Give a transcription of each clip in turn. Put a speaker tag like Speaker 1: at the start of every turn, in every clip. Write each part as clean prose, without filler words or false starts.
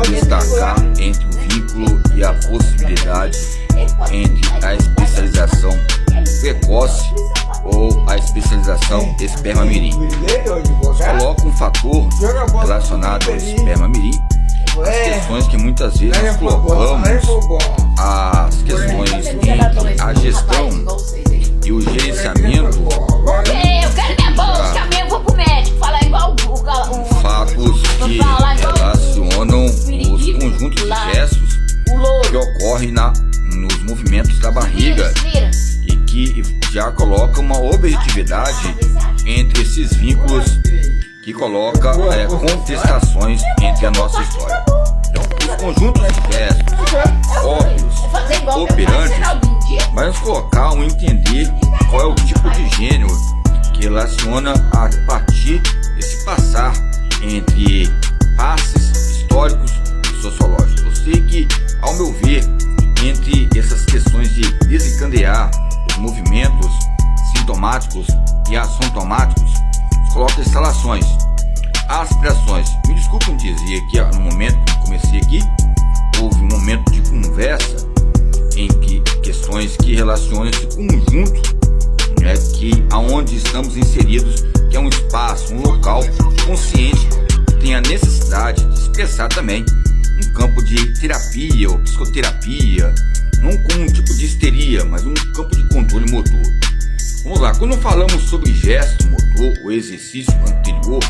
Speaker 1: venho destacar entre o vínculo e a possibilidade entre a especialização precoce ou a especialização esperma-mirim. Coloca um fator relacionado ao esperma-mirim, as questões que muitas vezes nós colocamos, as questões entre a gestão e o gerenciamento,
Speaker 2: eu quero minha bolsa, amanhã eu vou pro médico, falar igual o
Speaker 1: fatos que relacionam os conjuntos de gestos que ocorrem nos movimentos da barriga e que já coloca uma objetividade entre esses vínculos que coloca contestações entre a nossa história. Então, os conjuntos de gestos óbvios, operantes, vai nos colocar um entender qual é o tipo de gênero que relaciona a partir desse passar entre passes históricos e sociológicos. Eu sei que, ao meu ver, entre essas questões de desencadear os movimentos sintomáticos e assintomáticos, coloca instalações, aspirações. Me desculpem dizer que no momento que comecei aqui, houve um momento de conversa em que questões que relacionam esse conjunto, que aonde estamos inseridos, que é um espaço, um local consciente que tem a necessidade de expressar também um campo de terapia ou psicoterapia, não como um tipo de histeria, mas um campo de controle motor. Vamos lá, quando falamos sobre gesto motor, o exercício anterior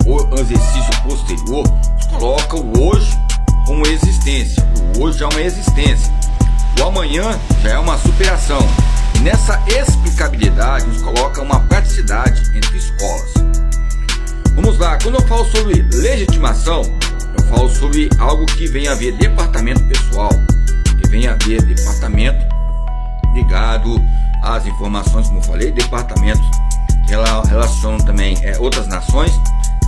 Speaker 1: ou exercício posterior, coloca o hoje como existência. O hoje é uma existência, o amanhã já é uma superação. E nessa explicabilidade nos coloca uma praticidade entre escolas. Vamos lá, quando eu falo sobre legitimação, eu falo sobre algo que vem a ver departamento pessoal, que vem a ver departamento ligado às informações, como eu falei, departamentos que relacionam também outras nações,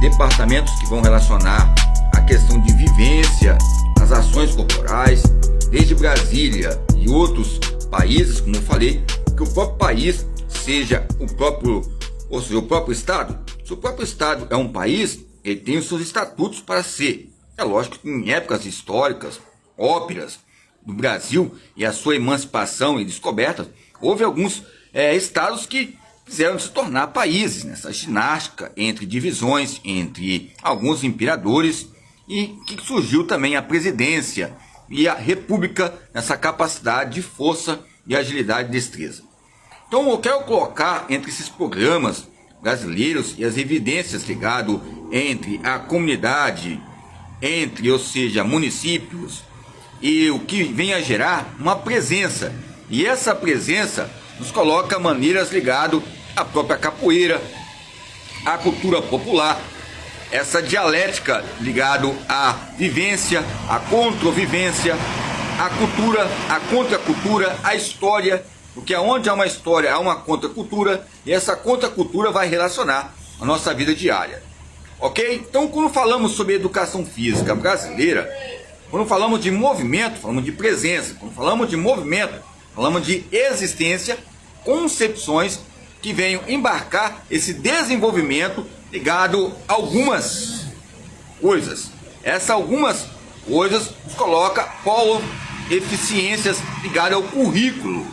Speaker 1: departamentos que vão relacionar a questão de vivência, as ações corporais, desde Brasília e outros países, como eu falei, que o próprio país seja o próprio estado. Se o próprio estado é um país, ele tem os seus estatutos para ser. É lógico que em épocas históricas, óperas do Brasil e a sua emancipação e descoberta, houve alguns estados que quiseram se tornar países, nessa ginástica entre divisões, entre alguns imperadores, e que surgiu também a presidência e a república nessa capacidade de força e agilidade e destreza. Então eu quero colocar entre esses programas brasileiros e as evidências ligadas entre a comunidade, ou seja, municípios, e o que vem a gerar uma presença. E essa presença nos coloca maneiras ligadas à própria capoeira, à cultura popular, essa dialética ligada à vivência, à controvivência, à cultura, à contracultura, à história, porque onde há uma história, há uma contracultura, e essa contracultura vai relacionar a nossa vida diária. Ok? Então, quando falamos sobre educação física brasileira, quando falamos de movimento, falamos de presença. Quando falamos de movimento, falamos de existência, concepções que venham embarcar esse desenvolvimento ligado a algumas coisas. Essas algumas coisas nos coloca eficiências ligadas ao currículo,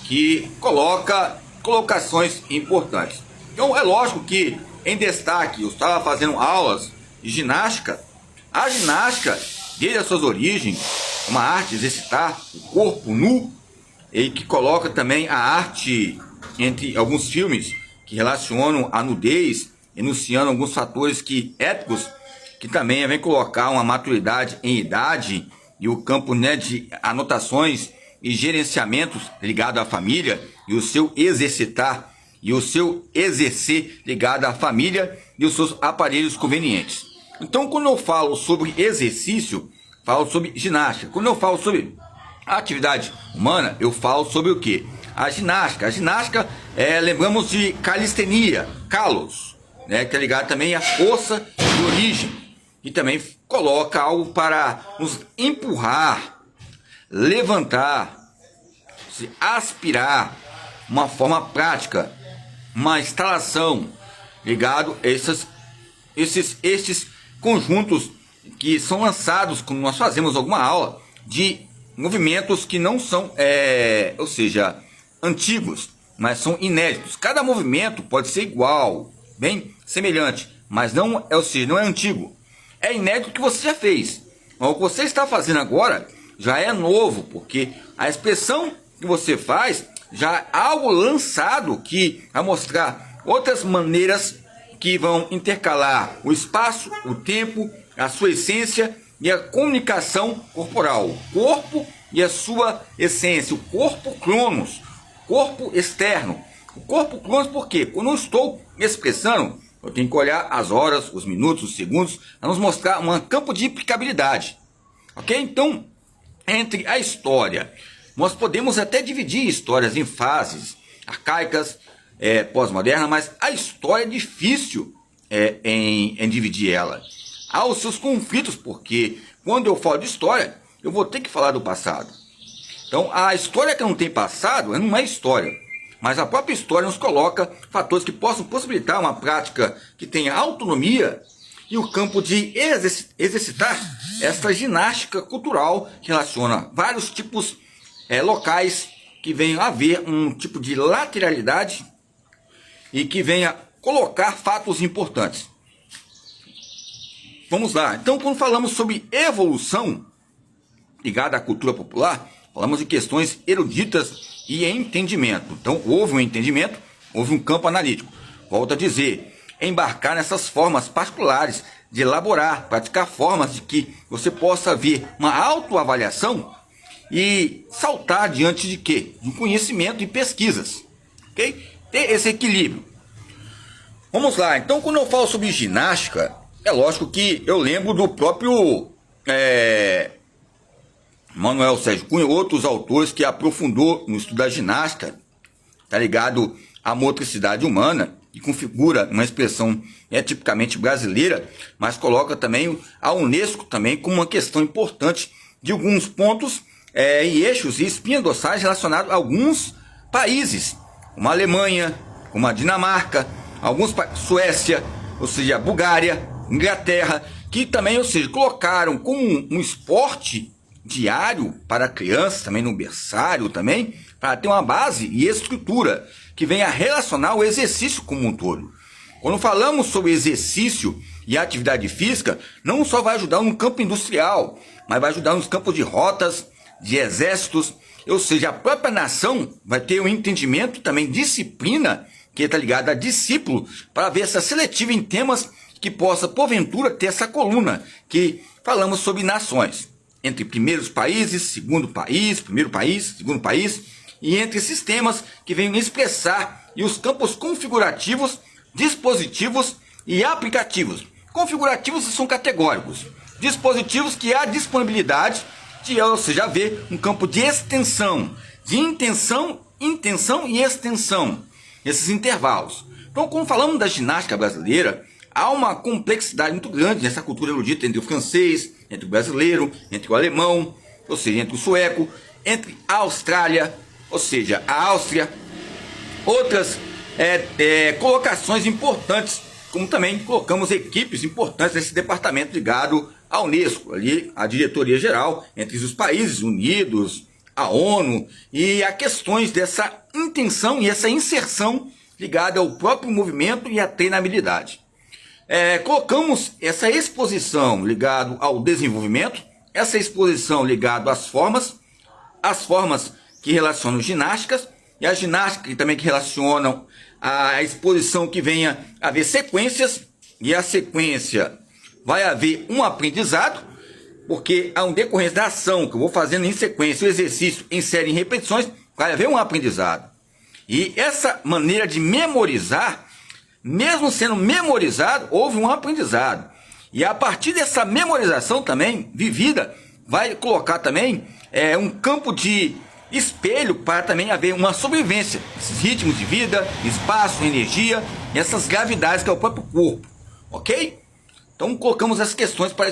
Speaker 1: que coloca colocações importantes. Então é lógico que em destaque eu estava fazendo aulas de ginástica. A ginástica, desde as suas origens, uma arte de exercitar o corpo nu, e que coloca também a arte entre alguns filmes que relacionam a nudez, enunciando alguns fatores éticos, que também vem colocar uma maturidade em idade e o campo de anotações e gerenciamentos ligado à família e o seu exercitar e o seu exercer ligado à família e os seus aparelhos convenientes. Então, quando eu falo sobre exercício, falo sobre ginástica. Quando eu falo sobre atividade humana, eu falo sobre o quê? A ginástica. A ginástica, lembramos de calistenia, kalos, que é ligado também à força de origem, e também coloca algo para nos empurrar, levantar, se aspirar, uma forma prática, uma instalação ligado a estes conjuntos que são lançados quando nós fazemos alguma aula de movimentos que não são, ou seja, antigos, mas são inéditos. Cada movimento pode ser igual, bem semelhante, mas não, ou seja, não é antigo. É inédito que você já fez. Mas o que você está fazendo agora já é novo, porque a expressão que você faz já é algo lançado que vai mostrar outras maneiras que vão intercalar o espaço, o tempo, a sua essência e a comunicação corporal. O corpo e a sua essência, o corpo cronos, corpo externo. O corpo cronos por quê? Quando eu estou expressando, eu tenho que olhar as horas, os minutos, os segundos, para nos mostrar um campo de aplicabilidade. Ok? Então, entre a história, nós podemos até dividir histórias em fases arcaicas, pós-moderna, mas a história é difícil em dividir ela. Há os seus conflitos, porque quando eu falo de história, eu vou ter que falar do passado. Então, a história que não tem passado não é história, mas a própria história nos coloca fatores que possam possibilitar uma prática que tenha autonomia e o campo de exercitar essa ginástica cultural que relaciona vários tipos locais que venham a haver um tipo de lateralidade e que venha colocar fatos importantes. Vamos lá. Então, quando falamos sobre evolução ligada à cultura popular, falamos de questões eruditas e entendimento. Então, houve um entendimento, houve um campo analítico. Volto a dizer, embarcar nessas formas particulares de elaborar, praticar formas de que você possa ver uma autoavaliação e saltar diante de quê? De um conhecimento e pesquisas. Ok? Ter esse equilíbrio. Vamos lá. Então, quando eu falo sobre ginástica, é lógico que eu lembro do próprio Manuel Sérgio Cunha, outros autores que aprofundou no estudo da ginástica, tá ligado à motricidade humana, e configura uma expressão tipicamente brasileira, mas coloca também a Unesco também como uma questão importante de alguns pontos e eixos e espinhas dorsais relacionados a alguns países, como a Alemanha, como a Dinamarca, Suécia, ou seja, a Bulgária, Inglaterra, que também, ou seja, colocaram como um esporte diário para crianças, também no berçário também, para ter uma base e estrutura que venha relacionar o exercício como um todo. Quando falamos sobre exercício e atividade física, não só vai ajudar no campo industrial, mas vai ajudar nos campos de rotas, de exércitos, ou seja, a própria nação vai ter um entendimento, também disciplina, que está ligada a discípulo, para ver essa seletiva em temas que possa, porventura, ter essa coluna, que falamos sobre nações, entre primeiros países, segundo país, primeiro país, segundo país, e entre esses temas que venham expressar e os campos configurativos, dispositivos e aplicativos. Configurativos são categóricos, dispositivos que há disponibilidade de, ou seja, haver um campo de extensão, de intenção e extensão, esses intervalos. Então, quando falamos da ginástica brasileira, há uma complexidade muito grande nessa cultura erudita entre o francês, entre o brasileiro, entre o alemão, ou seja, entre o sueco, entre a Austrália, ou seja, a Áustria, outras colocações importantes, como também colocamos equipes importantes nesse departamento ligado à Unesco, ali a diretoria geral, entre os países unidos, a ONU, e a questões dessa intenção e essa inserção ligada ao próprio movimento e à treinabilidade. Colocamos essa exposição ligada ao desenvolvimento, essa exposição ligada às formas que relacionam ginásticas, e as ginásticas também que relacionam a exposição que venha a haver sequências, e a sequência vai haver um aprendizado, porque há um decorrência da ação que eu vou fazendo em sequência, o exercício em série em repetições, vai haver um aprendizado. E essa maneira de memorizar, mesmo sendo memorizado, houve um aprendizado. E a partir dessa memorização também, vivida, vai colocar também um campo de espelho para também haver uma sobrevivência. Esses ritmos de vida, espaço, energia, e essas gravidades que é o próprio corpo. Ok? Então colocamos essas questões para